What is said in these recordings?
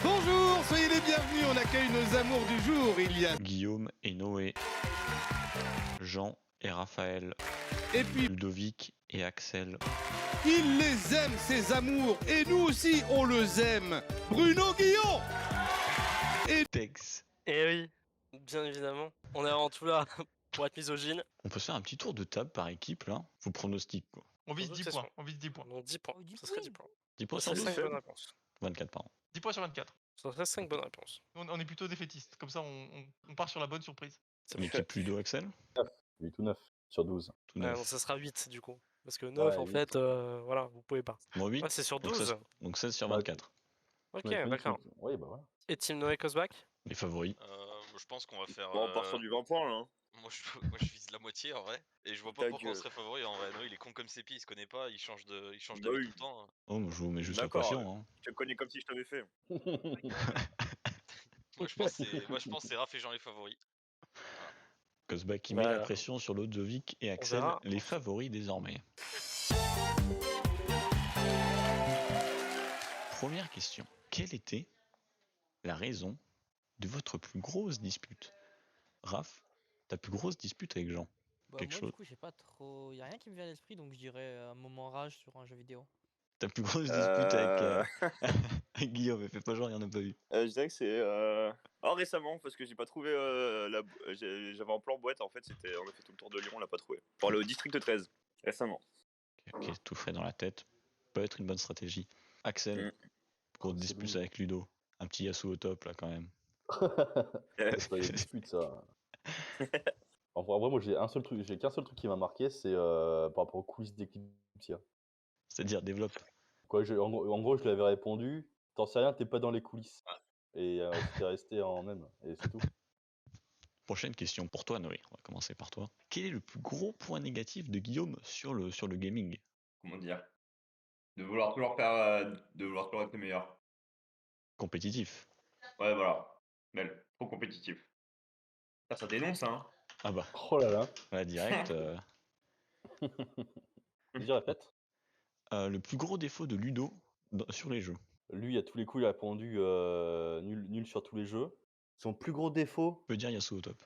Bonjour, soyez les bienvenus, on accueille nos amours du jour. Il y a Guillaume et Noé, Jean et Raphaël, et puis Ludovic et Axel. il les aime, ses amours, et nous aussi on les aime. Bruno Guillon. Tex. Eh oui, bien évidemment. On est avant tout là pour être misogyne. On peut se faire un petit tour de table par équipe là. Vous pronostic quoi. On vise Sans 10 doute, points. c'est On vise 10 points. Non, 10 points. Oh, 10 Ça serait points. 10 points. 10 points Ça sur serait 12 5 bonnes réponses. 24 par an. 10 points sur 24. Ça serait 5 bonnes réponses. On est plutôt défaitiste. Comme ça, on part sur la bonne surprise. C'est Une équipe Ludo Axel 8 ou 9 sur 12. tout non, neuf. ça sera 8 du coup. Parce que 9 Ouais, en 8. fait, voilà, vous pouvez pas. Moi 8. Ouais, c'est sur donc, 12. donc 16 sur Bah, 24. Ok, Ouais, d'accord. Oui, bah voilà. Et Team Noé Cosback Les favoris. Je pense qu'on va faire. Bon, on part sur du 20 points là. Hein. Moi je vise la moitié en vrai. Et je vois pas Ta pourquoi on gueule. serait favori en vrai. Non, il est con comme Sépi, il se connaît pas, il change d'avis Bah oui. tout le temps. Hein. Oh, moi, je vous mets juste la D'accord, pression. Hein. Je te connais comme si je t'avais fait. Moi je pense que c'est Raph et Jean les favoris. Cosback qui met Bah, la pression sur Ludovic et Axel, verra. les favoris désormais. Première question. Quelle était la raison de votre plus grosse dispute? Raph, ta plus grosse dispute avec Jean? Bah, Quelque moi, chose. du coup, j'ai pas trop. Y'a rien qui me vient à l'esprit, donc je dirais un moment rage sur un jeu vidéo. Ta plus grosse dispute avec, avec Guillaume, fais pas genre, il y en a pas eu. Je dirais que c'est. Oh, récemment, parce que j'ai pas trouvé j'avais un plan boîte, en fait, c'était. On a fait tout le tour de Lyon, on l'a pas trouvé. Pour le district 13, récemment. Ok, tout frais dans la tête. Peut être une bonne stratégie. Axel, grosse C'est dispute lui. avec Ludo. Un petit Yasuo au top là quand même. C'est pas une dispute, ça. En vrai, moi, j'ai qu'un seul truc qui m'a marqué, c'est par rapport aux coulisses d'Eclipsia. C'est-à-dire développe. Quoi, en gros, je lui avais répondu, t'en sais rien, t'es pas dans les coulisses. Et c'était resté en même, et c'est tout. Prochaine question pour toi Noé, on va commencer par toi. Quel est le plus gros point négatif de Guillaume sur le gaming? Comment dire, de vouloir toujours faire, de vouloir toujours être le meilleur. Compétitif. Ouais, voilà. Belle, trop compétitif. Ça dénonce, hein. Ah bah, Oh là là. là direct. Vas-y, répète. Le plus gros défaut de Ludo sur les jeux. Lui, à tous les coups, il a répondu nul sur tous les jeux. Son plus gros défaut, On peut dire Yasuo au top.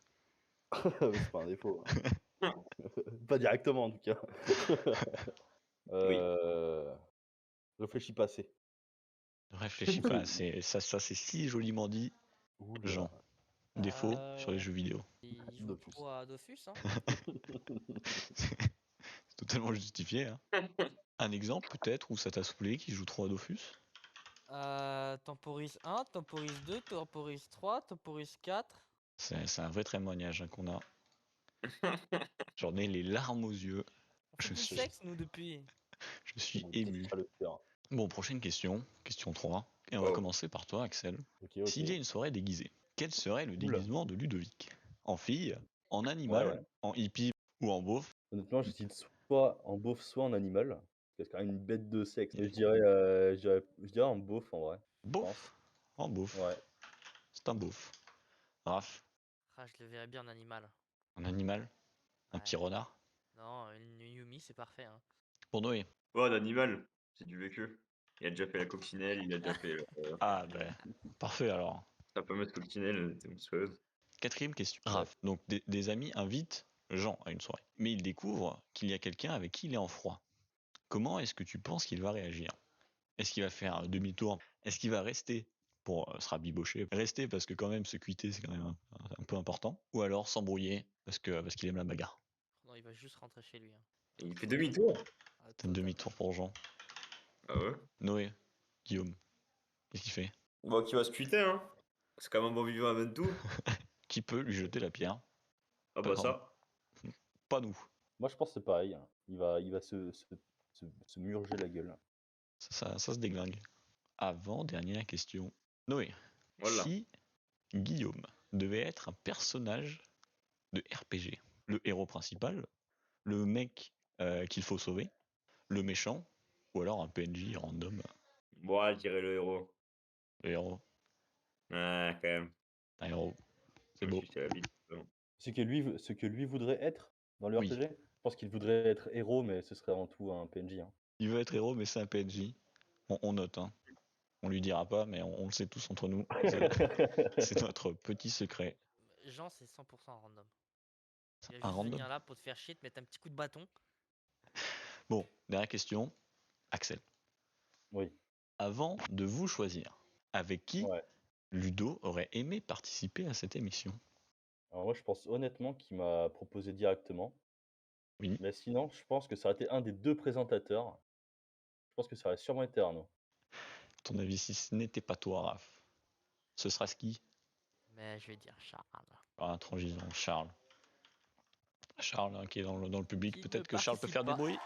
c'est pas un défaut. Hein. Pas directement, en tout cas. Réfléchis pas assez. Ne réfléchis pas, ça c'est si joliment dit. Ouh là Jean, défaut sur les Euh, jeux vidéo. Il joue Dofus. trop à Dofus, hein. C'est totalement justifié. Hein. Un exemple peut-être où ça t'a saoulé qui joue trop à Dofus? Temporis 1, Temporis 2, Temporis 3, Temporis 4. C'est un vrai témoignage hein, qu'on a. J'en ai les larmes aux yeux. On fait Je du suis- sexe, nous, depuis. Je suis On ému. peut pas le faire. Bon, prochaine question. Question 3. Et on va Oh. commencer par toi, Axel. Ok. S'il y a une soirée déguisée, quel serait le Oula. déguisement de Ludovic? En fille, en animal, Ouais. en hippie ou en beauf? Honnêtement, j'hésite soit en beauf, soit en animal. Parce que c'est quand même une bête de sexe. Mais je dirais en beauf, en vrai. Beauf. En beauf. Ouais. C'est un beauf. Raph, Ah, je le verrais bien en animal. en animal, un Ouais. petit renard. Non, une Yumi, c'est parfait, hein. Pour Noé. Ouais, d'animal, c'est du vécu. Il a déjà fait la coccinelle, il a déjà fait Ah ben, parfait alors. la fameuse coccinelle, c'est monstrueuse. Quatrième question. Raph, donc des amis invitent Jean à une soirée. Mais il découvre qu'il y a quelqu'un avec qui il est en froid. Comment est-ce que tu penses qu'il va réagir? Est-ce qu'il va faire un demi-tour? Est-ce qu'il va rester pour se rabibocher? Rester parce que quand même se cuiter c'est quand même un peu important. Ou alors s'embrouiller parce qu'il aime la bagarre. Non, il va juste rentrer chez lui, hein. Il fait demi-tour. Ah, C'est un totalement. demi-tour pour Jean. Ah ouais. Noé, Guillaume, qu'est-ce qu'il fait? Bon, qui va se cuiter, hein. C'est quand même un bon vivant avant tout. Qui peut lui jeter la pierre? Ah Pas bah grand- ça. Pas nous. Moi, je pense que c'est pareil. Hein. Il va se murger la gueule. Ça se déglingue. Avant, dernière question. Noé, Voilà. si Guillaume devait être un personnage de RPG, le héros principal, le mec qu'il faut sauver, le méchant, ou alors un PNJ random, Bon, ouais, je dirais le héros. le héros, Ouais, quand même. un héros, c'est Je beau. suis chez la vie. Ce que lui voudrait être dans le Oui. RPG, je pense qu'il voudrait être héros, mais ce serait avant tout un PNJ. Hein. Il veut être héros, mais c'est un PNJ. On note, hein. On lui dira pas, mais on le sait tous entre nous. C'est notre petit secret. Jean, c'est 100% random. Il va Un juste random. venir là pour te faire chier, te mettre un petit coup de bâton. Bon, dernière question. Axel, Oui. avant de vous choisir, avec qui Ouais. Ludo aurait aimé participer à cette émission? Alors moi, je pense honnêtement qu'il m'a proposé directement. Oui. Mais sinon, je pense que ça aurait été un des 2 présentateurs. Je pense que ça aurait sûrement été Arnaud. Ton avis, si ce n'était pas toi, Raph, ce sera qui? Mais je vais dire Charles. Ah, intransigeant, Charles. Charles hein, qui est dans le public. Qui Peut-être ne que Charles peut participe faire du pas. bruit.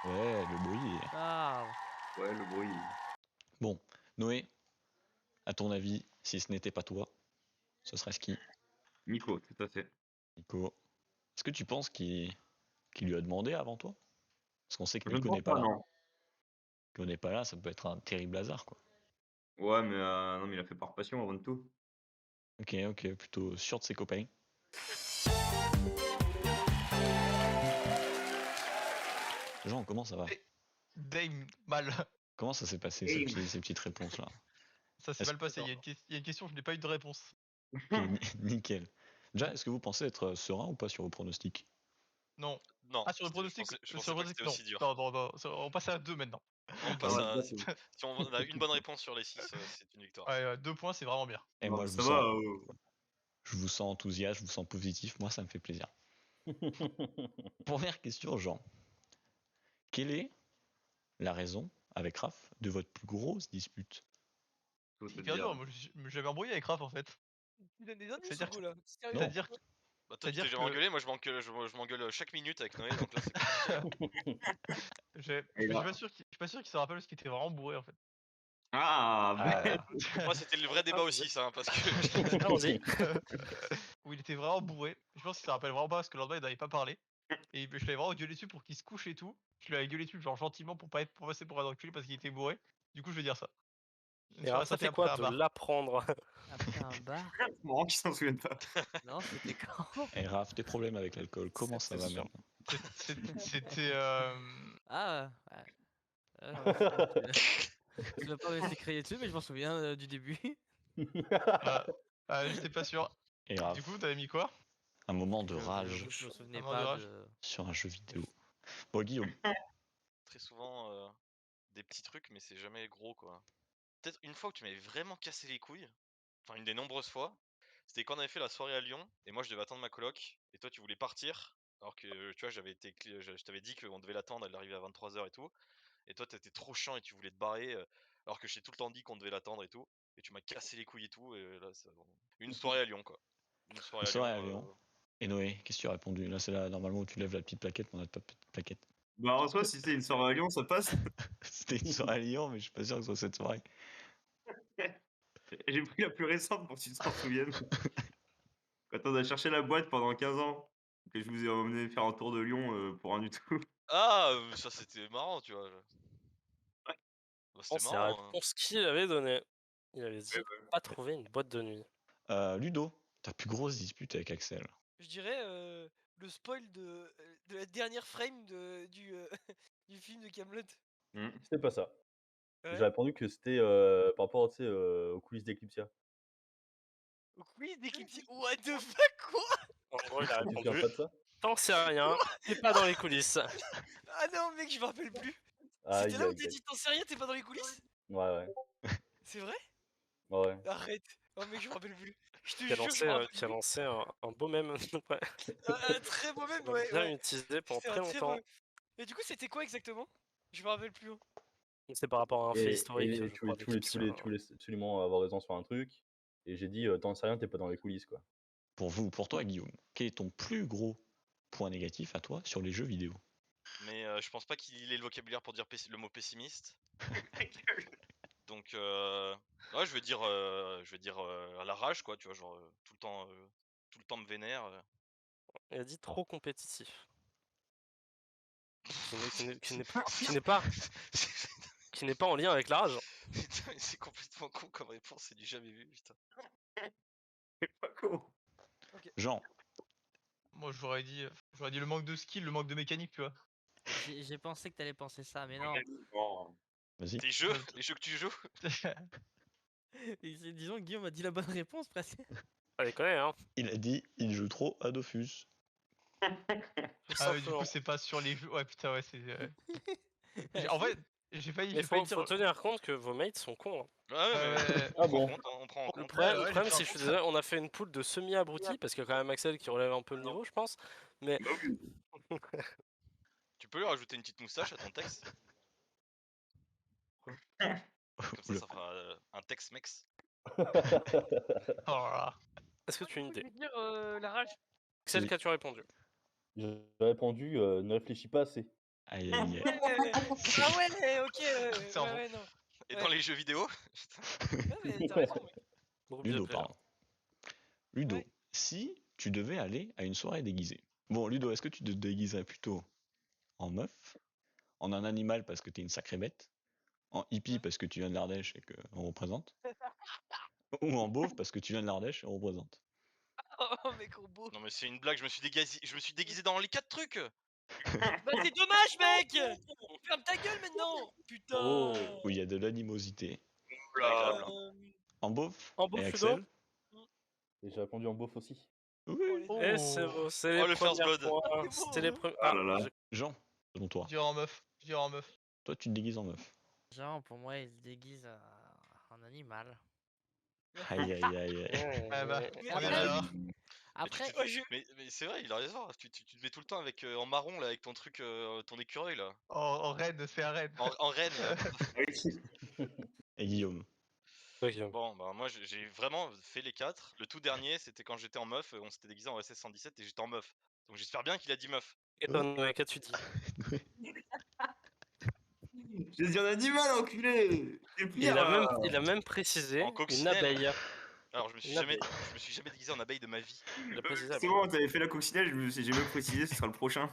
Ouais, le bruit. Charles. Ouais, le bruit. Bon, Noé, à ton avis, si ce n'était pas toi, ce serait qui? Nico, tout à fait. Nico. Est-ce que tu penses qu'il lui a demandé avant toi? Parce qu'on sait que Je ne Nico pense n'est pas là. non. Nico n'est pas là, ça peut être un terrible hasard, quoi. Ouais, mais non, mais il a fait par passion avant de tout. Ok, plutôt sûr de ses copains. Jean, comment ça va? Dame, mal. Comment ça s'est passé, ces petites réponses-là? Ça s'est Est-ce- mal passé. Il y a une question, je n'ai pas eu de réponse. Ok, nickel. Déjà, est-ce que vous pensez être serein ou pas sur vos pronostics? Non. Non. Ah, sur le je pronostic, pensais sur le pas que pronostic, c'était non. aussi dur. Non, on passe à 2 maintenant. On passe Ouais, à... là, Si on a une bonne réponse sur les 6, c'est une victoire. Ouais, 2 points, c'est vraiment bien. Et Non, moi, ça va. je vous sens enthousiaste, je vous sens positif. Moi, ça me fait plaisir. Première question, Jean. Quelle est la raison, avec Raph, de votre plus grosse dispute? Faut te Hyper dire. dur, moi j'avais embrouillé avec Raph en fait. Il donne des indices C'est-à-dire au goût, là. Sérieux. Non. C'est-à-dire que. Bah, toi, tu C'est-à-dire t'es jamais que- engueulé, moi je m'engueule chaque minute avec Noé, donc là c'est Je Et suis là. pas sûr qu'il se rappelle parce qu'il était vraiment bourré en fait. Ah, Ah, Moi c'était le vrai débat aussi ça, hein, parce que... Allons-y. Où il était vraiment bourré. Je pense qu'il se rappelle vraiment pas parce que le lendemain il n'avait pas parlé. Et je l'avais vraiment gueulé dessus pour qu'il se couche et tout. Je l'avais gueulé dessus genre gentiment pour pas être pour passer pour un enculé parce qu'il était bourré. Du coup je vais dire ça. Une Et soirée alors, ça sapée fait après quoi un de bar. l'apprendre? Après un bar. c'est marrant qu'il s'en souvienne pas. Non, c'était quand? et Raph, tes problèmes avec l'alcool, comment ça va C'est sûr. maintenant? C'était Ah, ouais. Non, c'est bon, tu vas pas me laisser crier dessus, mais je m'en souviens du début. j'étais pas sûr. Et Raph, Du coup t'avais mis quoi? un moment de Je rage me souvenais Un moment de pas rage. de. sur un jeu vidéo. Bon, Guillaume, Très souvent des petits trucs, mais c'est jamais gros quoi. Peut-être une fois où tu m'avais vraiment cassé les couilles, enfin une des nombreuses fois, c'était quand on avait fait la soirée à Lyon, et moi je devais attendre ma coloc, et toi tu voulais partir, alors que tu vois, je t'avais dit qu'on devait l'attendre, elle arrivait à 23h et tout, et toi t'étais trop chiant et tu voulais te barrer, alors que je t'ai tout le temps dit qu'on devait l'attendre et tout, et tu m'as cassé les couilles et tout, et là, une soirée à Lyon quoi. Une soirée Une soirée à Lyon. Lyon. Et Noé, qu'est-ce que tu as répondu? Là, c'est là, normalement, où tu lèves la petite plaquette, mais on n'a pas de petite plaquette. Bah, en soi, si c'est une soirée à Lyon, ça passe. C'était une soirée à Lyon, mais je suis pas sûr que ce soit cette soirée. J'ai pris la plus récente pour que tu t'en souviennes. Quand on a cherché la boîte pendant 15 ans, que je vous ai emmené faire un tour de Lyon pour rien du tout. Ah, ça c'était marrant, tu vois. Bah, Oh, c'était c'est la marrant. Hein. réponse qu'il avait donnée. Il avait dit pas trouver une boîte de nuit. Ludo, ta plus grosse dispute avec Axel? Je dirais le spoil de la dernière frame du, du film de Camelot. C'était pas ça. Ouais. J'ai répondu que c'était par rapport, tu sais, aux coulisses d'Eclipsia. Au quiz d'Eclipse. What the fuck, quoi? En gros, il a Tu te souviens répondu pas de ça? t'en sais rien, t'es pas dans les coulisses. Ah non, mec, je me rappelle plus. Aïe, C'était là où aïe, t'as aïe. dit t'en sais rien, t'es pas dans les coulisses? Ouais. C'est vrai? Ouais. Arrête. Oh, mec, je me rappelle plus. Je te Qui a jure, je me rappelle qui a plus. lancé un beau mème. Ouais. Un très beau même, ouais. Bien ouais. utilisé pendant C'était très un très longtemps. beau. Et du coup, c'était quoi exactement? Je me rappelle plus. Hein. C'est par rapport à un fait Et historique. je tu crois, voulais absolument avoir raison sur un truc. Et j'ai dit, t'en sais rien, t'es pas dans les coulisses, quoi. Pour toi, Guillaume, quel est ton plus gros point négatif à toi sur les jeux vidéo? Mais je pense pas qu'il ait le vocabulaire pour dire le mot pessimiste. Donc ouais, je vais dire à la rage quoi, tu vois, genre tout le temps me vénère. Il a dit trop compétitif. Qui n'est pas en lien avec la rage. Putain, mais c'est complètement con comme réponse, c'est du jamais vu, putain. C'est pas con. Jean, Moi j'aurais dit le manque de skill, le manque de mécanique, tu vois. J'ai pensé que t'allais penser ça, mais non. Vas-y. Tes jeux, les jeux que tu joues. Disons que Guillaume a dit la bonne réponse presque. Pas déconner, hein. Il a dit il joue trop à Dofus. Ah ouais, du simplement. coup, c'est pas sur les jeux. Ouais, putain, ouais, c'est. En fait, j'ai failli Mais dire. faut tenir compte que vos mates sont cons. Hein. Ouais, mais ouais. Ah bon? on prend en Le compte. problème, ouais, le j'ai problème, pris c'est en que je suis compte. désolé, on a fait une poule de semi-abrutis parce qu'il y a quand même Axel qui relève un peu le niveau, je pense. Mais Bah oui. Tu peux lui rajouter une petite moustache à ton texte. Comme ça, Oula. ça fera un Tex-Mex. Oh là là. est-ce que tu as une Je idée vais dire la rage. Axel, Oui. qu'as-tu répondu? J'ai répondu, ne réfléchis pas assez. Aïe aïe aïe. Ouais. Ah ouais, ok, Cerveau. ouais, non. Et Ouais. dans les jeux vidéo, Ouais, mais t'as raison, mec. Groupe Ludo, de player. pardon. Ludo, Ouais. si tu devais aller à une soirée déguisée. Bon, Ludo, est-ce que tu te déguiserais plutôt en meuf, en un animal parce que t'es une sacrée bête, en hippie parce que tu viens de l'Ardèche et qu'on représente, ou en beauf parce que tu viens de l'Ardèche et on représente? Oh, mec, au beau. non mais c'est une blague, je me suis déguisé dans les 4 trucs. Bah, c'est dommage, mec. Ferme ta gueule maintenant. Putain. Oh. Où il y a de l'animosité. Pas agréable. Hein. Euh, En beauf En beauf, et Ludo Axel? Et j'ai répondu en beauf aussi. oh, Oui. les Et c'est beau, c'est Oh, les le first premiers blood. points. C'est beau, C'est les hein. premiers. Ah là là. Jean, selon toi. Je dirais en meuf. Je dirais en meuf. Toi, tu te déguises en meuf. Genre, pour moi, il se déguise en animal. Aïe aïe aïe aïe. Ah bah, Mais on est après- d'accord. Après, Oh, je- Mais c'est vrai, il a raison. Tu te mets tout le temps avec en marron là, avec ton truc, ton écureuil là. En reine, c'est un reine. En reine. Et Guillaume. Bon, bah moi j'ai vraiment fait les 4. Le tout dernier, c'était quand j'étais en meuf, on s'était déguisé en SS 117 et j'étais en meuf. Donc j'espère bien qu'il a dit meuf. Étonné, qu'as-tu dit? J'ai dit un animal, enculé. C'est le Il pire. a même précisé En une coccinelle. abeille. Alors je me suis Une jamais, abeille. je me suis jamais déguisé en abeille de ma vie. Il a précisé. C'est bon, t'avais fait la coccinelle, j'ai même précisé, ce sera le prochain.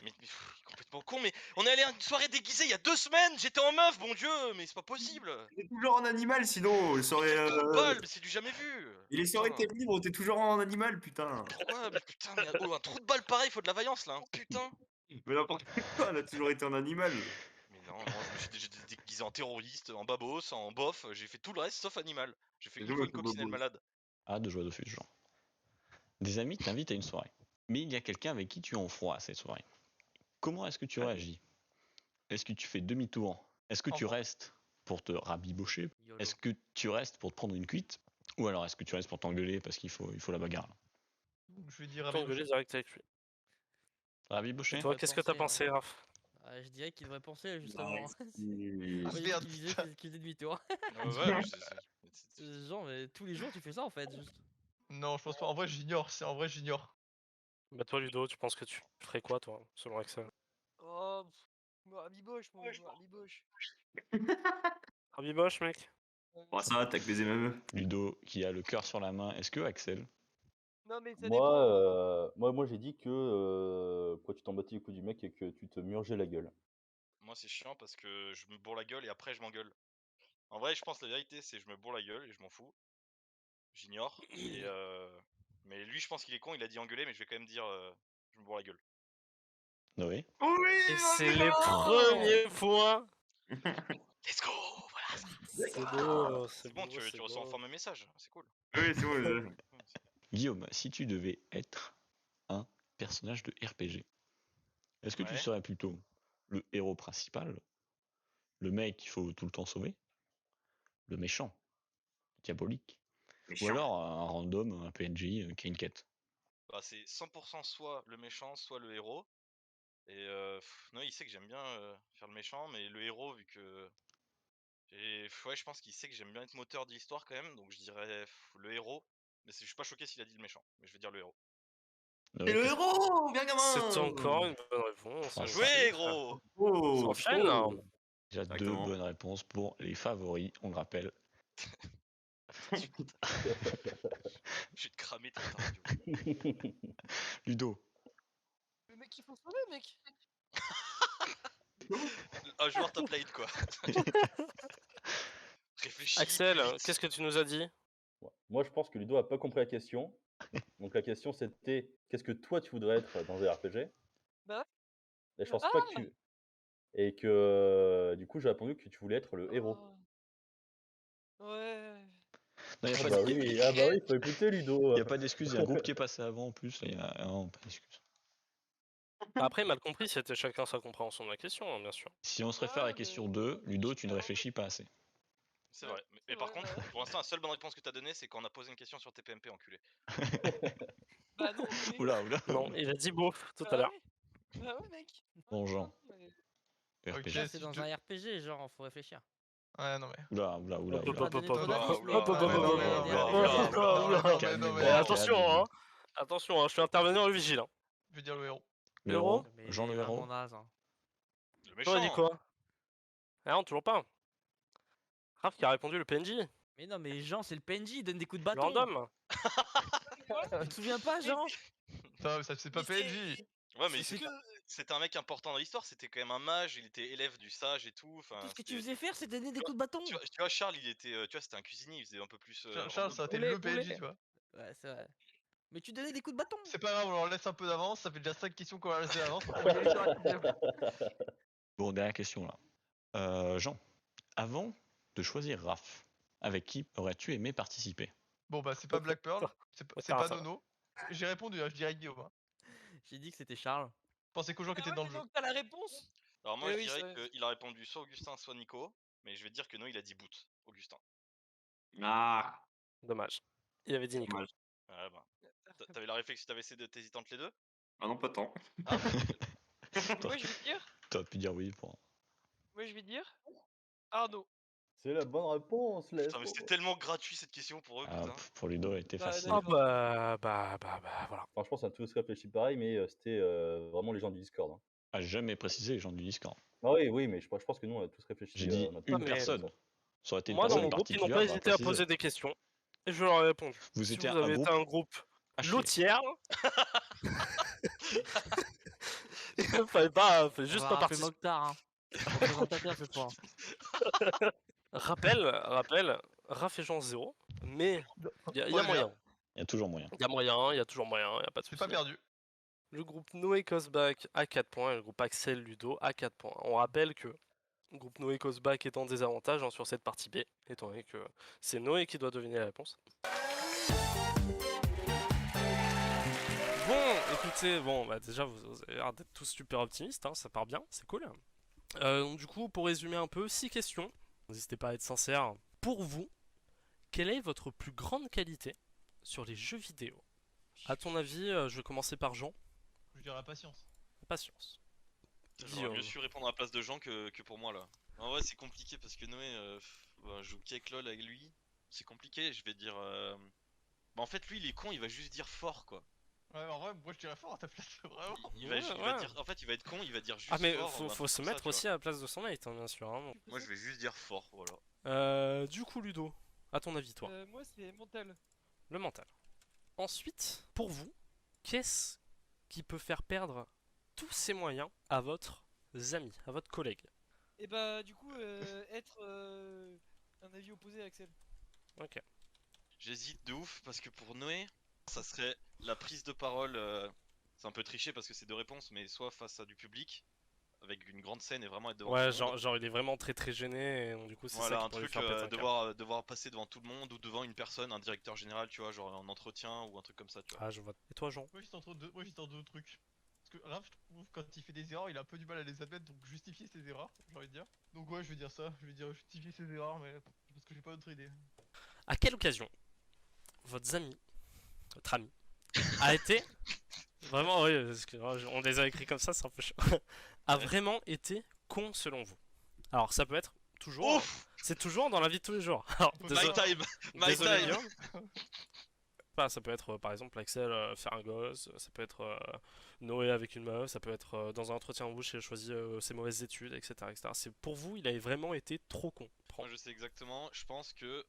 Mais pff, il est complètement con. Mais on est allé à une soirée déguisée il y a 2 semaines. J'étais en meuf, bon Dieu, mais c'est pas possible. T'es toujours en animal, sinon, le soirée. Quel trou de balle, mais c'est du jamais vu. Et les soirées de Putain. tête libre, t'es toujours en animal, putain. Pourquoi? Mais putain, mais oh, un trou de balle pareil, faut de la vaillance là. Hein. Putain. Mais n'importe quoi, elle a toujours été en animal. Mais non, moi j'ai déguisé en terroriste, en babos, en bof. J'ai fait tout le reste sauf animal. J'ai fait Et une nous, fois on une fait coccinelle babos. malade. Ah, de joie de fus, Jean. Des amis t'invitent à une soirée. Mais il y a quelqu'un avec qui tu es en froid à cette soirée. Comment est-ce que tu réagis? Est-ce que tu fais demi-tour? Est-ce que tu restes pour te rabibocher? YOLO. Est-ce que tu restes pour te prendre une cuite? Ou alors est-ce que tu restes pour t'engueuler parce qu'il faut la bagarre là? Je vais dire T'engueuler rabibocher. direct avec lui. Rabibocher? Et toi, qu'est-ce que t'as pensé, Raph? Je dirais qu'il devrait penser justement. Ah, Voyez merde, qu'il disait putain. qu'il faisait demi-tour. Ouais, mais Genre, mais tous les jours tu fais ça en fait. Juste. Non, je pense pas. En vrai, j'ignore. En vrai, j'ignore. Bah toi, Ludo, tu penses que tu ferais quoi, toi, selon Axel? Oh, Rabiboche, moi, Rabiboche. Rabiboche, mec? Bon, ça va, t'as que les MME. Ludo qui a le cœur sur la main. Est-ce que Axel? Non, mais ça dépend. Moi, j'ai dit que quoi, tu t'en battais les coups du mec et que tu te murgeais la gueule. moi c'est chiant parce que je me bourre la gueule et après je m'engueule. En vrai, je pense que la vérité c'est je me bourre la gueule et je m'en fous. J'ignore. Mais lui, je pense qu'il est con, il a dit engueuler, mais je vais quand même dire je me bourre la gueule. Noé? Oui, Et c'est les premiers points! Let's go! Voilà! C'est beau, C'est bon, tu reçois enfin mes messages, c'est cool. Oui, c'est bon. Guillaume, si tu devais être un personnage de RPG, est-ce que tu Ouais. serais plutôt le héros principal, le mec qu'il faut tout le temps sauver, le méchant, diabolique, ou alors un random, un PNJ qui a une quête? Bah, c'est 100% soit le méchant, soit le héros. Et non, il sait que j'aime bien faire le méchant, mais le héros, vu que. Ouais, je pense qu'il sait que j'aime bien être moteur de l'histoire quand même, donc je dirais le héros. Mais je suis pas choqué s'il a dit le méchant, mais je vais dire le héros. Noé, C'est le qu'est-ce- héros, bien gamin. C'est encore une bonne réponse. Ah, on ça. Jouez, enchaîne. gros! Oh, On enchaîne, là. oh. Déjà deux Exactement. bonnes réponses pour les favoris, on le rappelle. Je vais te cramer toute interview. Ludo, Le mec, il faut sauver, mec. Un joueur top lane, quoi. Réfléchis. Axel, plus vite. qu'est-ce que tu nous as dit? Ouais. Moi, je pense que Ludo a pas compris la question. Donc la question c'était qu'est-ce que toi tu voudrais être dans un RPG? Bah ouais. Et je pense pas que tu. Et que du coup, j'ai répondu que tu voulais être le héros. Ouais. Non, y a Ah pas bah de- oui, ah bah oui, faut écouter Ludo. y a pas d'excuse, il y a un groupe qui est passé avant en plus. Il y a vraiment pas d'excuse. Après, mal compris, c'était chacun sa compréhension de la question, hein, bien sûr. Si on se réfère à la question 2, Ludo, tu ne réfléchis pas assez. C'est vrai. Mais par contre, pour l'instant, la seule bonne réponse que t'as donnée, c'est quand on a posé une question sur TPMP, enculé. Bah non, mais... Oula, oula. Non, il a dit beauf tout à Bah l'heure. ouais. Bah ouais, mec. Bon, Jean. Mais- RPG. Ça, Ok, c'est si dans tu- un RPG, genre, faut réfléchir. Ouais, non mais. Oula, oula, oula, Tu peux oula. pas donner trop Oula, d'indices, oula, Ludo. oula, mais non, mais non, Des mais RPG. non, Oula, mais non, Calmez-vous. mais Eh, non, attention, hein. Attention, hein, je suis intervenant vigile. Hein. Je vais dire le héros. Le Héros héros Mais Jean il est le héros vraiment naze, hein. Le Toi, il dit méchant. quoi? Ah non, toujours pas. Raph qui a répondu le PNJ. Mais non, mais Jean, c'est le PNJ, il donne des coups de Le bâton. random. Tu te souviens pas, Jean? Ça, c'est pas Mais PNJ. Ouais, mais c'est que... c'était un mec important dans l'histoire, c'était quand même un mage, il était élève du sage et tout. Enfin, Tout ce que tu c'était- faisais faire, c'est donner des Tu coups de bâton. tu vois, Charles, il était, tu vois, c'était un cuisinier, il faisait un peu plus. Charles, ça a été Poulet, le PNJ, poulet. tu vois. Ouais, c'est vrai. Mais tu donnais des coups de bâton. C'est pas grave, on leur laisse un peu d'avance, ça fait déjà 5 questions qu'on leur laissé d'avance. On va y aller sur la sixième. Bon, dernière question là. Jean, avant de choisir Raph, avec qui aurais-tu aimé participer? Bon bah c'est pas Black Pearl, c'est Ah, pas ça va. Nono. J'ai répondu, hein, je dirais Guillaume. Hein. J'ai dit que c'était Charles. Pensez qu'aux gens qui étaient dans le jeu. Donc t'as la réponse. Alors moi, Eh je oui, dirais ça- qu'il a répondu soit Augustin, soit Nico, mais je vais te dire que non, il a dit Boot, Augustin. Ah, Dommage. Il avait dit Nico. dommage. Ouais, bah. T'avais la réflexion, t'avais essayé de t'hésiter entre les deux? Ah non, pas tant. Ah, bah, nickel. Moi je vais dire... T'aurais pu dire oui pour. Moi je vais dire... Arnaud. C'est la bonne réponse, laisse. Putain, mais c'était tellement gratuit cette question pour eux, Ah, putain. pour Ludo, elle était Bah, facile. Ah d'accord. voilà. Franchement, ça a tous réfléchi pareil, mais c'était vraiment les gens du Discord. Hein. Ah, j'ai jamais précisé les gens du Discord. Ah oui, oui, mais je pense que nous, on a tous réfléchi. J'ai dit on a tous une mais- personne. Ça aurait été une Moi, dans personne mon groupe, ils n'ont particulière, pas j'aurais hésité à précisé. poser des questions. Et je leur ai répondu. Vous Si étiez vous un avez été groupe un groupe à chier. lotière, il fallait pas, fallait juste On pas va rappeler participer. Mokhtar, hein. Représentateur cette fois. Rappel, Raph et Jean 0, mais il y a Ouais, moyen. Il y a toujours moyen. Il y a moyen, il y a toujours moyen, il n'y a pas de C'est souci. pas perdu. Le groupe Noé Cosback à 4 points et le groupe Axel Ludo à 4 points. On rappelle que le groupe Noé Cosback est en désavantage sur cette partie B, étant donné que c'est Noé qui doit deviner la réponse. Bon, écoutez, déjà vous avez l'air d'être tous super optimistes, hein, ça part bien, c'est cool. Donc du coup, pour résumer un peu, 6 questions. N'hésitez pas à être sincère. Pour vous, quelle est votre plus grande qualité sur les jeux vidéo? À ton avis, je vais commencer par Jean. Je dirais la patience. Patience. J'aurais Guillaume. mieux su répondre à la place de Jean que pour moi là. En vrai, c'est compliqué parce que Noé, je joue qu'avec LoL avec lui. C'est compliqué, je vais dire. Bah, en fait, lui, il est con, il va juste dire fort quoi. Ouais, en vrai, moi je dirais fort à ta place, vraiment. Il va, Ouais, il va ouais. dire, en fait, il va être con, il va dire juste Ah mais fort. ou un faut truc se comme ça, mettre tu aussi à la place de son mate, hein, bien sûr. hein. vois. Moi, je vais juste dire fort, voilà. Du coup, Ludo, à ton avis, toi, Moi c'est mental. le mental. Ensuite, pour vous, qu'est-ce qui peut faire perdre tous ses moyens à votre ami, à votre collègue? Et bah du coup être un avis opposé à Axel. Ok. J'hésite de ouf parce que pour Noé, ça serait la prise de parole. C'est un peu triché parce que c'est deux réponses, mais soit face à du public, avec une grande scène et vraiment être devant Ouais, tout le monde. genre il est vraiment très très gêné, et donc, du coup c'est Voilà, ça un qui pourrait lui truc, faire péter un câble. devoir passer devant tout le monde ou devant une personne, un directeur général, tu vois, genre en entretien ou un truc comme ça, tu vois. Ah, je vois. Et toi, Jean? Moi j'étais entre deux trucs. Parce que Raph, je trouve, quand il fait des erreurs, il a un peu du mal à les admettre, donc justifier ses erreurs, j'ai envie de dire. Donc ouais, je vais dire ça, je vais dire justifier ses erreurs, mais parce que j'ai pas d'autre idée. À quelle occasion votre ami a été vraiment, oui, parce que on les a écrits comme ça, c'est un peu chiant. A vraiment été con selon vous? Alors ça peut être toujours, Ouf, c'est toujours dans la vie de tous les jours. Alors, My my time, my désolé, time. Guillaume. Enfin, ça peut être par exemple Axel faire un gosse, ça peut être Noé avec une meuf, ça peut être dans un entretien en bouche il a choisi ses mauvaises études, etc., etc. C'est pour vous, il avait vraiment été trop con. Moi je sais exactement, je pense que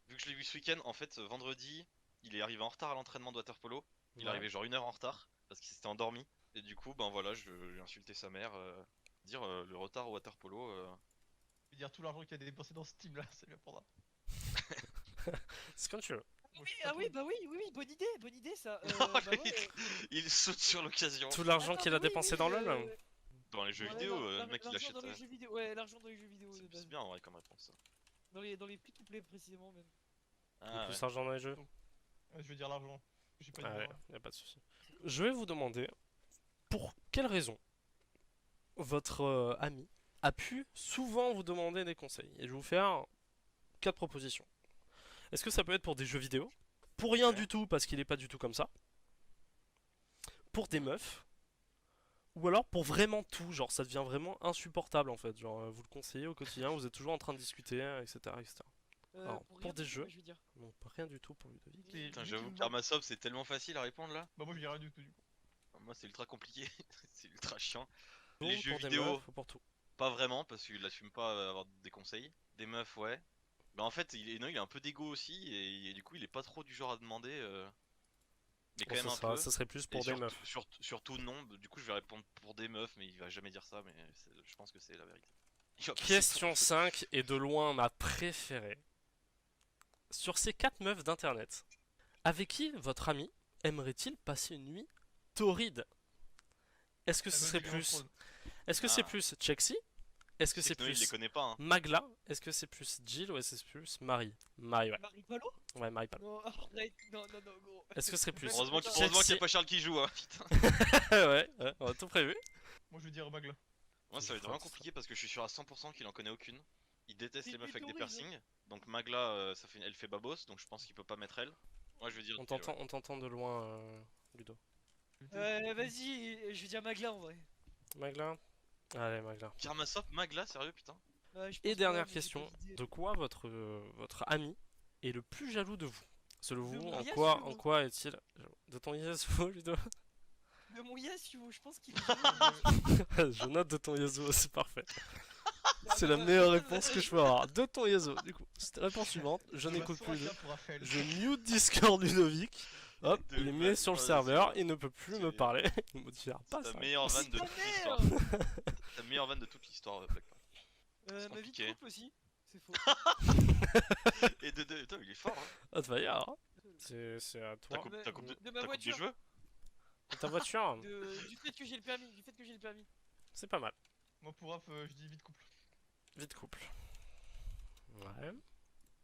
vu que je l'ai vu ce week-end, en fait vendredi, il est arrivé en retard à l'entraînement de waterpolo. Il est Ouais. arrivé genre 1 heure en retard parce qu'il s'était endormi. Et du coup, ben voilà, j'ai insulté sa mère, dire le retard au waterpolo. Je vais dire tout l'argent qu'il a dépensé dans ce team là, ça lui apprendra. C'est comme tu veux. Moi, Oui, je suis pas ah trop- oui, bah oui, bonne idée ça. Oh, Bah le ouais, il saute sur l'occasion. Tout l'argent attends, qu'il a oui, dépensé oui, dans LoL. Dans les jeux Ouais, vidéo, l'ar- le mec il l'argent achète. dans les jeux vidéo. Ouais, l'argent dans les jeux vidéo de C'est base. bien en vrai comme réponse. Ça. Dans les free-to-play précisément même. Ah, Plus ouais. d'argent dans les jeux. Je veux dire l'argent. J'ai pas dit. Ah ouais, moi. y a pas de souci. Je vais vous demander pour quelle raison votre ami a pu souvent vous demander des conseils. Et je vais vous faire 4 propositions. Est-ce que ça peut être pour des jeux vidéo? Pour rien Ok. du tout parce qu'il est pas du tout comme ça. Pour des meufs. Ou alors pour vraiment tout, genre ça devient vraiment insupportable en fait. Genre vous le conseillez au quotidien, vous êtes toujours en train de discuter, etc. etc. Alors, pour rien des du tout, jeux. moi, je veux dire. Non, rien du tout pour Ludovic. Et Putain, vu j'avoue qu'il que me Karmasov c'est tellement facile à répondre là. Bah moi je dis rien du tout du coup. Moi c'est ultra compliqué, c'est ultra chiant. Donc, Les jeux pour des vidéo, meufs ou pour tout. pas vraiment parce qu'il assume pas avoir des conseils. Des meufs, ouais. Mais en fait, non, il a un peu d'ego aussi et du coup, il est pas trop du genre à demander. Mais quand Bon, même un peu. ça serait plus Et pour des meufs. surtout non. Du coup, je vais répondre pour des meufs, mais il va jamais dire ça. Mais je pense que c'est la vérité. Il va passer Question pour- 5 est de loin ma préférée. Sur ces 4 meufs d'internet, avec qui votre ami aimerait-il passer une nuit torride? Est-ce que ce serait plus. Est-ce que c'est Ah. plus Chexy? Est-ce que Tu sais c'est que Noé, il les plus connaît pas. Hein. Magla? Est-ce que c'est plus Jill ou est-ce que c'est plus Marie? Marie, ouais. Marie Palo? Ouais, Marie Palo. Non, arrête. Non, gros. Est-ce que ce serait plus Heureusement qu'il Chexy- y a pas Charles qui joue. Hein, putain. Ouais, on a tout prévu. Moi je veux dire Magla. Moi, ça va être vraiment compliqué parce que je suis sûr à 100% qu'il en connaît aucune. Il déteste C'est les meufs avec des mythorise, hein. piercings. Donc Magla, elle fait babos. Donc je pense qu'il peut pas mettre elle. Moi, je vais dire. On Jill, ouais. t'entend de loin, Ludo. Vas-y, je veux dire Magla en vrai. Magla? Allez, Magla. Karmasov, Magla, sérieux, putain. Ouais, je Et pense dernière pas, mais j'ai question, pas d'idée. de quoi votre ami est le plus jaloux de vous? Selon vous, mon en Yasuo. quoi est-il de ton Yasuo, Ludo? De mon Yasuo, je pense qu'il est. Je note de ton Yasuo, c'est parfait. C'est la meilleure réponse que je peux avoir. De ton Yasuo, du coup. Réponse suivante, je n'écoute plus. Je mute Discord Ludovic. Hop, De il est mis base, sur le ouais, serveur, c'est- il ne peut plus me c'est- parler. Il me dira pas Ta ça. meilleure vanne de ta toute l'histoire. Ta meilleure vanne de toute l'histoire, Black. C'est Ma vie de compliqué. couple aussi. C'est faux. Et putain, il est fort. Hein. Ah, de Vaillard, hein. C'est à Ta toi. coupe, ta coupe de, de ma ta coupe de voiture. cheveux. Ta voiture, Du fait que j'ai le permis. Du fait que j'ai le permis. c'est pas mal. Moi pour Raph, je dis vite couple. Vite couple. Ouais.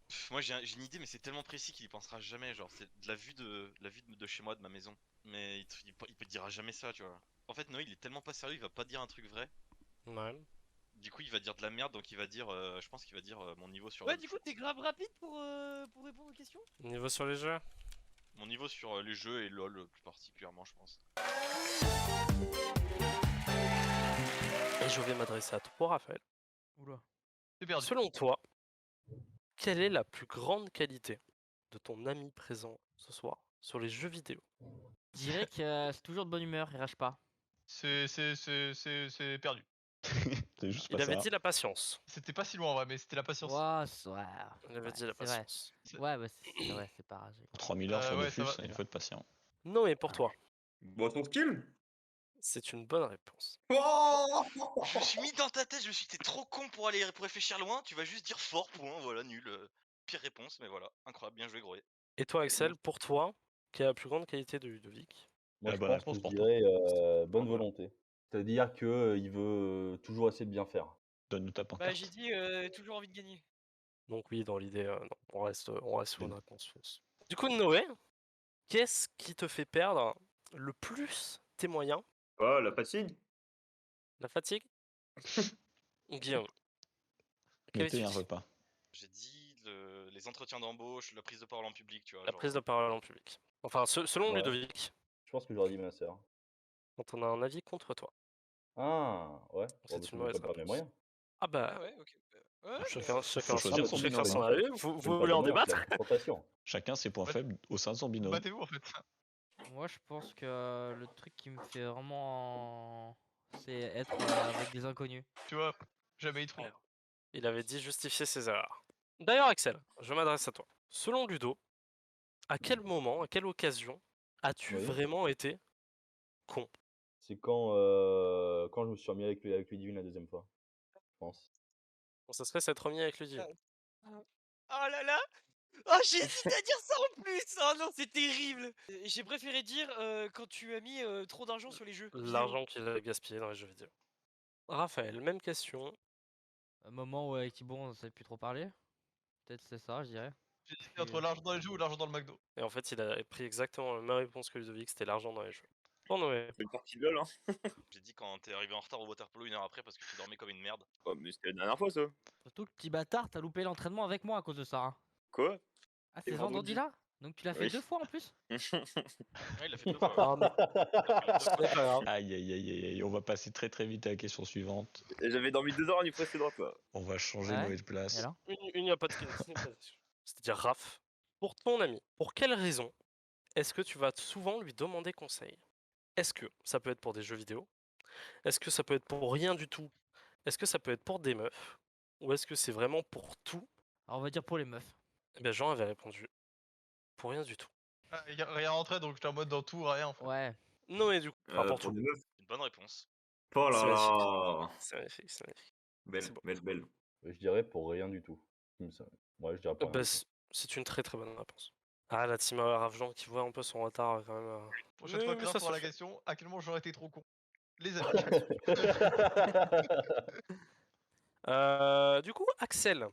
Pff, moi j'ai une idée, mais c'est tellement précis qu'il y pensera jamais. Genre, c'est de la vue de chez moi, de ma maison. Mais il te dira jamais ça, tu vois. En fait, Noé, il est tellement pas sérieux, il va pas dire un truc vrai. Ouais. Du coup, il va dire de la merde, donc il va dire, je pense qu'il va dire mon niveau sur. Ouais, du coup, t'es grave rapide pour répondre aux questions. Niveau sur les jeux? Mon niveau sur les jeux et LoL plus particulièrement, je pense. Et je vais m'adresser à toi, Raphaël. Oula. C'est perdu. Selon toi, quelle est la plus grande qualité de ton ami présent ce soir sur les jeux vidéo? Je dirais que c'est toujours de bonne humeur, il rage pas. C'est perdu. C'est juste Il pas avait ça. dit la patience. C'était pas si loin en vrai, mais c'était la patience. Ouais, ouais. Il avait ouais, dit la c'est vrai. patience. Ouais, bah c'est vrai, c'est pas ragé. Pour 3000 heures sur ouais, Dofus, ça va. il faut être patient. Non, mais pour toi, Bon, ton skill. c'est une bonne réponse. Oh Je me suis mis dans ta tête, je me suis dit, t'es trop con pour réfléchir loin, tu vas juste dire fort, point, voilà, nul. Pire réponse, mais voilà, incroyable, bien joué, Groé. Et toi, Axel, pour toi, quelle est la plus grande qualité de Ludovic? Moi, La je bonne pense que réponse je pour dirais bonne Voilà. volonté. C'est-à-dire qu'il veut toujours essayer de bien faire. Donne-nous ta Bah, pancarte. j'ai dit toujours envie de gagner. Donc oui, dans l'idée, non, on reste sur une Oui. réponse fausse. Du coup, Noé, qu'est-ce qui te fait perdre le plus tes moyens? Oh, la fatigue. La fatigue? Guillaume. Quel Mettez est-tu un dit repas. J'ai dit les entretiens d'embauche, la prise de parole en public, tu vois. La genre, prise de parole en public. Enfin, selon Ouais. Ludovic, Je pense que j'aurais dit ma sœur. quand on a un avis contre toi. Ah, ouais. C'est Bon, une bah, mauvaise je vais pas perdre mes réponse. moyens. Ah bah, Ah ouais, ok. Ouais, chacun Faut choisir son chacun binôme. son avis. Vous voulez en débattre? Confrontation. Chacun ses points Ouais. faibles au sein de son binôme. Battez-vous en fait. Moi, je pense que le truc qui me fait vraiment. C'est être avec des inconnus. Tu vois, jamais eu trop. Ouais. Il avait dit justifier ses erreurs. D'ailleurs, Axel, je m'adresse à toi. Selon Ludo, à quel moment, à quelle occasion as-tu Oui. vraiment été con? C'est quand je me suis remis avec Ludivine la deuxième fois, je pense. Bon, ça serait s'être remis avec Ludivine. Oh là là. Oh, j'ai hésité à dire ça en plus. Oh non, c'est terrible. J'ai préféré dire quand tu as mis trop d'argent sur les jeux vidéo. L'argent qu'il a gaspillé dans les jeux vidéo. Raphaël, même question. Un moment où avec Thibon on savait plus trop parler. Peut-être c'est ça, je dirais. J'ai hésité entre l'argent dans les jeux ou l'argent dans le McDo. Et en fait, il a pris exactement la même réponse que Ludovic, c'était l'argent dans les jeux. Pour Noé. C'est une partie lol, hein. J'ai dit quand t'es arrivé en retard au waterpolo 1 heure après parce que tu dormais comme une merde. Oh, mais c'était la dernière fois, ça. Surtout que petit bâtard, t'as loupé l'entraînement avec moi à cause de ça. Hein. Quoi? Ah, Et c'est ce vendredi. vendredi-là? Donc tu l'as fait Oui. 2 fois en plus? Ouais, il l'a fait 2 fois. Ah, mais- Il l'a fait 2 fois. c'est pas grave. Aïe, aïe, aïe, aïe, aïe, on va passer très très vite à la question suivante. Et j'avais dormi 2 heures la nuit précédente, quoi. On va changer Ouais. Noé de Et place. alors? Il n'y a pas de question. C'est-à-dire Raph, pour ton ami, pour quelle raison est-ce que tu vas souvent lui demander conseil? Est-ce que ça peut être pour des jeux vidéo? Est-ce que ça peut être pour rien du tout? Est-ce que ça peut être pour des meufs? Ou est-ce que c'est vraiment pour tout? Alors on va dire pour les meufs. Eh bien, Jean avait répondu pour rien du tout. Ah, rien rentré donc j'étais en mode dans tout, rien en fait. Ouais. Noé, du coup, enfin, pour Pour tout. des meufs. Une bonne réponse. Oh C'est là là. C'est magnifique, c'est magnifique. Belle, C'est beau. belle, belle. Je dirais pour rien du tout. Ouais, je dirais pour rien Bah, du tout. c'est une très très bonne réponse. Ah, la team Raph Jean qui voit un peu son retard quand même. Prochaine Mais- fois, mais Graf ça pour se la fait. question. À quel moment j'aurais été trop con? Les amis. Du coup, Axel,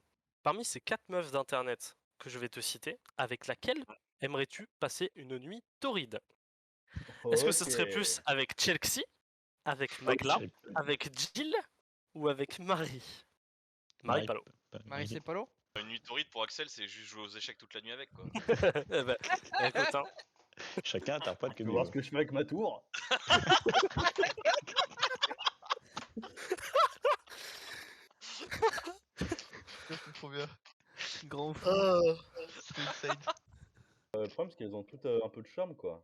parmi ces 4 meufs d'internet que je vais te citer, avec laquelle aimerais-tu passer une nuit torride? Est-ce que ce serait Ok. plus avec Chelsea, avec Magla, avec Jill ou avec Marie? Marie Palo. Marie Cepalo? Une nuit torride pour Axel, c'est juste jouer aux échecs toute la nuit avec, quoi. Eh ben, écoute, hein. Chacun interprète Tu comme veux il voir veut. ce que je fais avec ma tour? C'est trop bien. Grand fou. C'est insane. Le problème, c'est qu'elles ont toutes un peu de charme, quoi.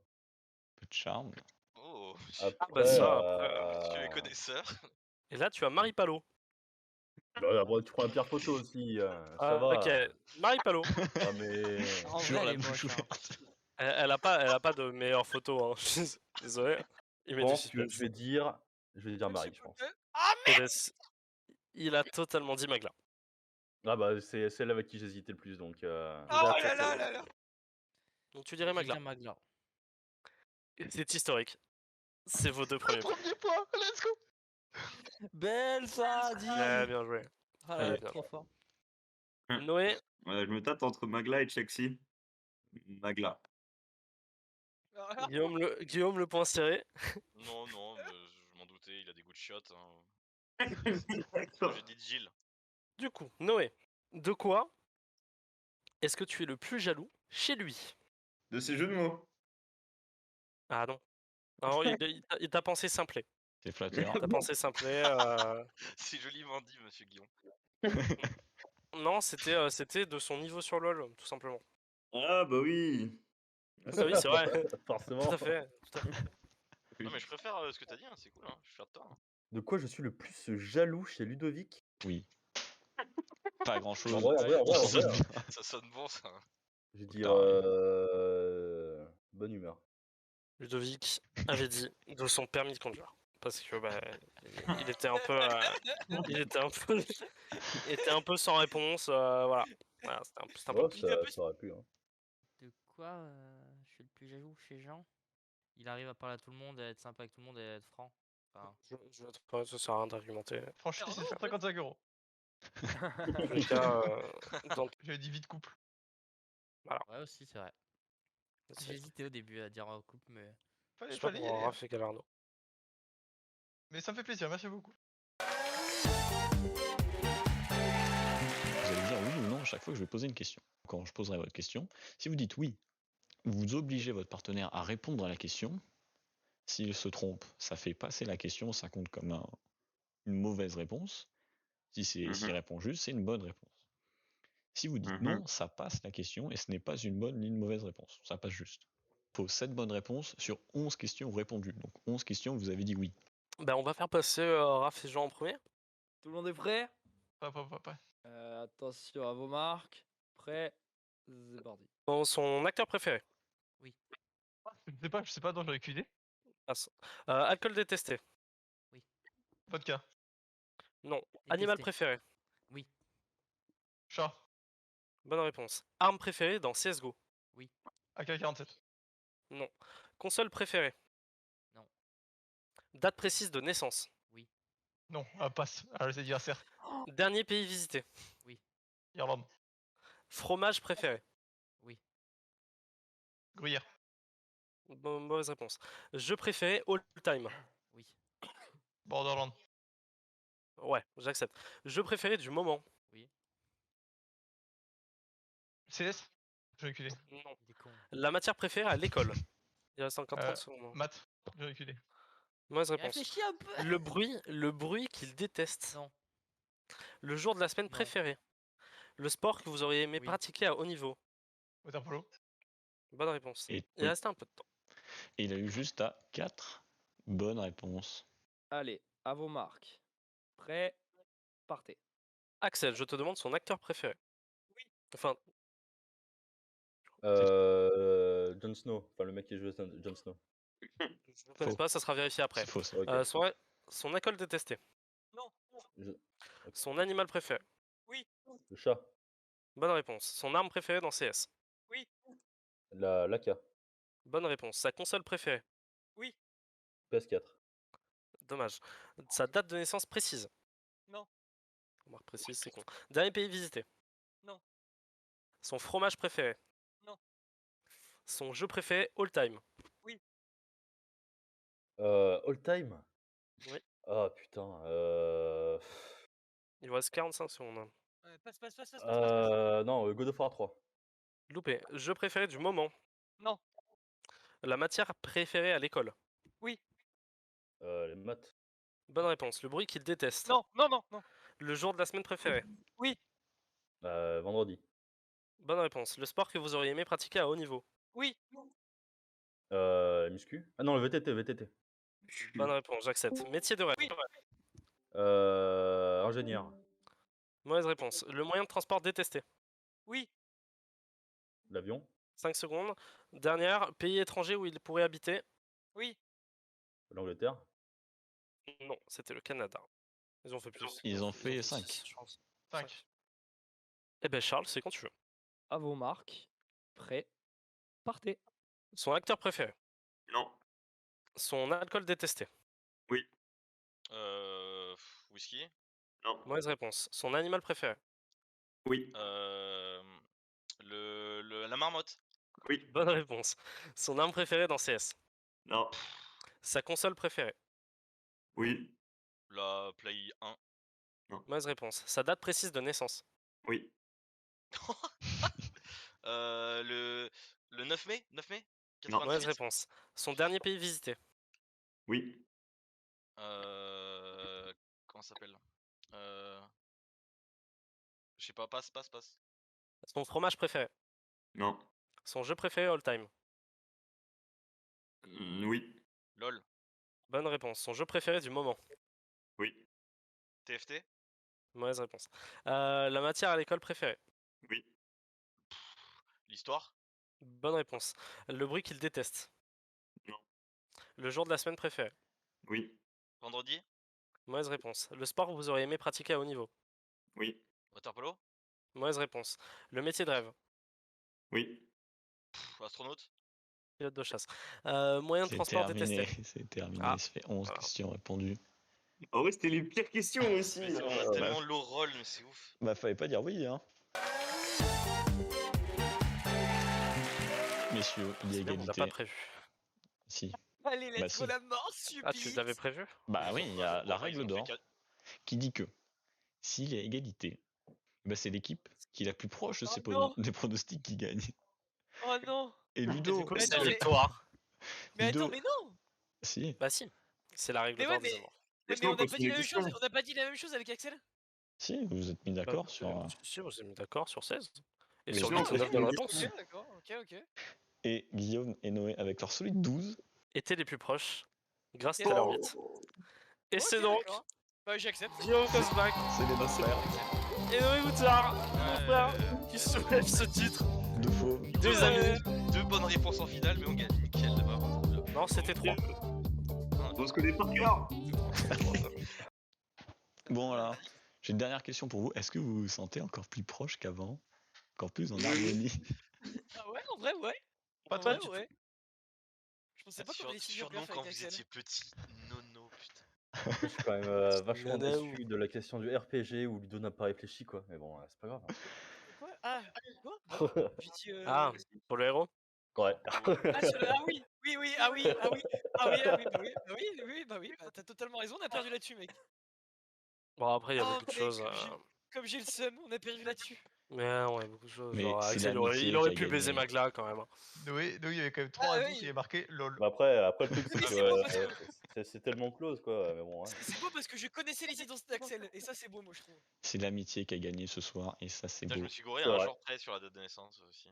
Peu de charme. Oh, Après, ça, tu es connaisseur. Et là, tu as Marie Palo. bon, tu prends la pire photo aussi. Ça va. Ok, Marie Palo. Ah, mais... En Toujours vrai, la elle est bouche moche. Hein. ouverte. Elle a pas de meilleures photos. Hein. Désolé. Il Je met du pense que suspense. je vais dire Marie, je pense. Eh ben, il a totalement dit Magla. Ah bah, c'est celle avec qui j'hésitais le plus, donc... Il Oh a là là totalement- là là. Donc tu dirais Je vais Magla. dire Magla. C'est historique. C'est vos 2 premiers points. Premier point, let's go. Belle ça, dis. Ouais, bien joué. Ah là, Allez, trop fort. Noé, Ouais, je me tâte entre Magla et Chelsea. Magla. Alors, Guillaume le point serré. Non, non, mais je m'en doutais, il a des goûts de chiottes. Hein. D'accord. J'ai dit Jill. Du coup, Noé, de quoi est-ce que tu es le plus jaloux chez lui? De ces jeux de mots. Ah non. Alors, il t'a pensé simplet. C'est flatteur. T'as pensé simplet. C'est joliment dit, monsieur Guillaume. Non, c'était de son niveau sur LoL, tout simplement. Ah bah oui. Ah oui, c'est vrai. Forcément. Tout à fait. Tout à fait. Non, mais je préfère ce que t'as dit, hein, c'est cool, hein. Je suis fier de toi. Hein. De quoi je suis le plus jaloux chez Ludovic? Oui. Pas grand chose. En vrai, On se ouais. doute bien. Ça sonne bon, ça. Hein. Je vais dire bonne humeur. Ludovic avait dit de son permis de conduire. Parce que bah, il était un peu, il était un peu sans réponse. Voilà. Voilà, c'était un peu. Ouais, ça aurait pu. Hein. De quoi je suis le plus jaloux chez Jean? Il arrive à parler à tout le monde, à être sympa avec tout le monde et à être franc. Enfin, Je vais pas, ça sert à rien d'argumenter. Franchement, c'est 155 €. En tout cas, J'avais dit vite couple. ouais, aussi, c'est vrai. J'ai hésité au début à dire couple, mais. Je sais pas Fallait y pour aller. Raph et Galardo. Mais ça me fait plaisir, merci beaucoup. Vous allez dire oui ou non à chaque fois que je vais poser une question. Quand je poserai votre question, si vous dites oui, vous obligez votre partenaire à répondre à la question. S'il se trompe, ça fait passer la question, ça compte comme une mauvaise réponse. S'il répond juste, c'est une bonne réponse. Si vous dites non, ça passe la question et ce n'est pas une bonne ni une mauvaise réponse. Ça passe juste. Il faut 7 bonnes réponses sur 11 questions répondues. Donc 11 questions, vous avez dit oui. Ben, on va faire passer Raph et Jean en premier. Tout le monde est prêt? Pas. Attention à vos marques. Prêt? C'est parti. Son acteur préféré. Je sais pas, non, j'aurais aucune idée. Alcool détesté. Vodka. Non. Animal préféré. Oui. Chat. Bonne réponse. Arme préférée dans CSGO. Oui. AK-47. Non. Console préférée. Non. Date précise de naissance. Oui. Non, passe. Les anniversaires. Dernier pays visité. Irlande. Fromage préféré. Gruyère. Mauvaise réponse. Jeu préféré all time. Borderland. Ouais, j'accepte. Jeu préféré du moment. CS. J'ai reculé. Non. La matière préférée à l'école. Il reste encore 30 secondes. Maths. J'ai reculé. Mauvaise réponse. Réfléchis un peu. Le bruit qu'il déteste. Non. Le jour de la semaine préféré. Le sport que vous auriez aimé pratiquer à haut niveau. Water polo. Bonne réponse. Et, Il reste un peu de temps. et il a eu juste à 4 bonnes réponses. Allez, à vos marques. Prêt, partez. Axel, je te demande son acteur préféré. Enfin, Jon Snow, enfin le mec qui joue Jon Snow. je ne connais pas, ça sera vérifié après. C'est faux, ça. Ok. Son alcool détesté. Je- Son animal préféré. Le chat, Bonne réponse. Son arme préférée dans CS. l'AK, Bonne réponse. Sa console préférée. PS4, Dommage. Sa date de naissance précise. Non. Remarque précise, c'est con. Dernier pays visité. Non. Son fromage préféré. Non. Son jeu préféré all time. All Time. Oui. Ah putain. Il vous reste 45 secondes. Passe. Non, God of War 3. Loupé. Jeu préféré du moment. Non. La matière préférée à l'école. Les maths. Bonne réponse. Le bruit qu'il déteste. Non. Le jour de la semaine préféré. Vendredi. Bonne réponse. Le sport que vous auriez aimé pratiquer à haut niveau. Muscu. Ah non, le VTT. Bonne réponse, j'accepte. Métier de rêve. Ingénieur. Mauvaise réponse. Le moyen de transport détesté. L'avion. 5 secondes. Dernière, pays étranger où il pourrait habiter. L'Angleterre. Non, c'était le Canada. Ils ont fait plus. Ils ont fait six, 5. je pense. 5. Eh ben Charles, c'est quand tu veux. À vos marques. Prêt, partez. Son acteur préféré. Non. Son alcool détesté. Whisky. Non. Mauvaise réponse. Son animal préféré. Oui. La marmotte. Oui. Bonne réponse. Son arme préférée dans CS. Non. Sa console préférée. Oui. La Play 1. Mauvaise réponse. Sa date précise de naissance. Oui. Le 9 mai 9 mai Non. 98. Mauvaise réponse. Son dernier pays visité. Oui. Comment ça s'appelle Je sais pas, passe. Son fromage préféré. Non. Son jeu préféré all time. Oui. LOL. Bonne réponse. Son jeu préféré du moment. Oui. TFT. Mauvaise réponse. La matière à l'école préférée. Oui. L'histoire. Bonne réponse. Le bruit qu'il déteste. Non. Le jour de la semaine préféré. Oui. Vendredi. Mauvaise réponse. Le sport que vous auriez aimé pratiquer à haut niveau. Oui. Water polo. Mauvaise réponse. Le métier de rêve. Oui. Astronaute. Pilote de chasse. Moyen de C'est transport terminé. détesté. C'est terminé. Ah. Il se fait 11 Voilà. questions répondues. En vrai, c'était les pires questions aussi. Mais on a tellement low roll, mais c'est ouf. Bah, fallait pas dire oui, hein. Messieurs, il y a C'est bien, on l'a égalité. pas prévu. Si. Allez, Bah, let's go si. la mort, subite. Ah, tu l'avais prévu? Bah oui, il y a la Ils règle ont fait d'or quatre- qui dit que s'il y a égalité, bah c'est l'équipe qui est la plus proche de Oh ses non. des pronostics qui gagne. Oh non. Et Et Ludo, du coup, Mais c'est attends, mais- victoire. Mais Ludo- attends, mais non. si, Bah si. C'est la règle Mais d'or ouais, des mais- amours. Mais Laisse-moi on n'a pas continuer dit la les même chose. questions. On n'a pas dit la même chose avec Axel. si, vous vous êtes mis d'accord sur. Si, on s'est mis d'accord sur 16. Et Mais sur sinon, 8 ou 9 on bonnes peut- réponses. Ok, d'accord. Ok. Et Guillaume et Noé avec leur solide 12. Étaient les plus proches. Grâce Ok. à leur 8. Et Ok, c'est donc d'accord. Bah j'accepte. Guillaume Cosback C'est les deux frères. et Noé Boutard, mon frère, qui soulève ce titre. Deux faux. Deux amis. Deux bonnes réponses en finale, mais on gagne. Nickel, d'abord. Non, c'était 3. On se connaît par cœur. Bon, voilà. J'ai une dernière question pour vous. Est-ce que vous vous sentez encore plus proche qu'avant? Encore plus en harmonie? Ah ouais, en vrai, ouais. Pas En toi, vrai, tu- ouais. Je pensais pas qu'on allait si bien Surnom faire quand avec vous Axel. étiez petit. Nono, putain. Je suis quand même vachement Nana ou- déçu de la question du RPG où Ludo n'a pas réfléchi, quoi. Mais bon, c'est pas grave. Quoi? Ah, quoi? Bah, j'ai dit. Ah, pour le héros? Ouais. Ah, ah oui, oui, oui, ah oui, ah oui, ah oui, ah oui, bah oui, bah oui, oui, bah oui, bah t'as totalement raison, on a perdu là-dessus, mec. Bon, après, il y a Oh, beaucoup de mec, choses. comme j'ai le seum, on a perdu là-dessus. Mais non, il y a beaucoup de choses. Mais Genre, c'est Axel, l'amitié il aurait qui a pu baiser gagné. Magla quand même, hein. Noé, il y avait quand même 3 Ah à 12 oui. il y avait marqué LOL. Bah après, le truc, c'est Mais que c'est beau parce c'est tellement close, quoi. Mais bon, ouais. C'est beau parce que je connaissais les identités d'Axel, et ça c'est beau, moi je trouve. C'est l'amitié qui a gagné ce soir, et ça, c'est Putain, je beau. me suis gouré C'est à un vrai. jour près sur la date de naissance aussi.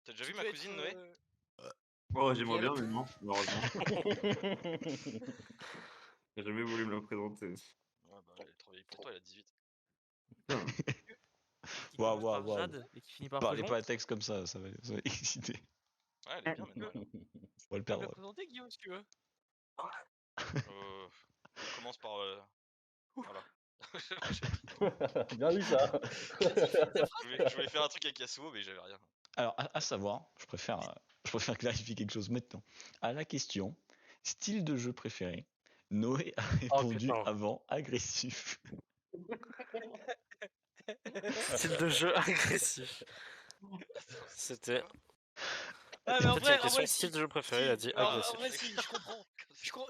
T'as déjà vu ma cousine Noé? Oh, j'aimerais bien, Lequel? mais non, malheureusement. J'ai jamais voulu me la présenter. Ouais, bah elle est trop vieille pour toi, elle a 18. Qui Waouh, commence par waouh, waouh. Jade et qui finit par Parlez Faujon. pas à texte comme ça va exciter. Ouais, elle est bien, mais ouais. On va le Tu peux me la perdre. présenter, Guillaume, si tu veux. On commence par. Voilà. Bien vu, ça. Je voulais faire un truc avec Yasuo, mais j'avais rien. Alors, à savoir, je préfère clarifier quelque chose maintenant. À la question, style de jeu préféré, Noé a répondu putain. avant agressif. Style de jeu agressif. C'était. Ah, mais En en fait, il y a vrai, question si. style de jeu préféré, il a dit Alors, agressif. en vrai, si, je comprends.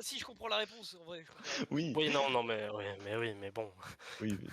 Si, je comprends la réponse, en vrai. Oui, Oui, non, mais oui, mais bon. oui, mais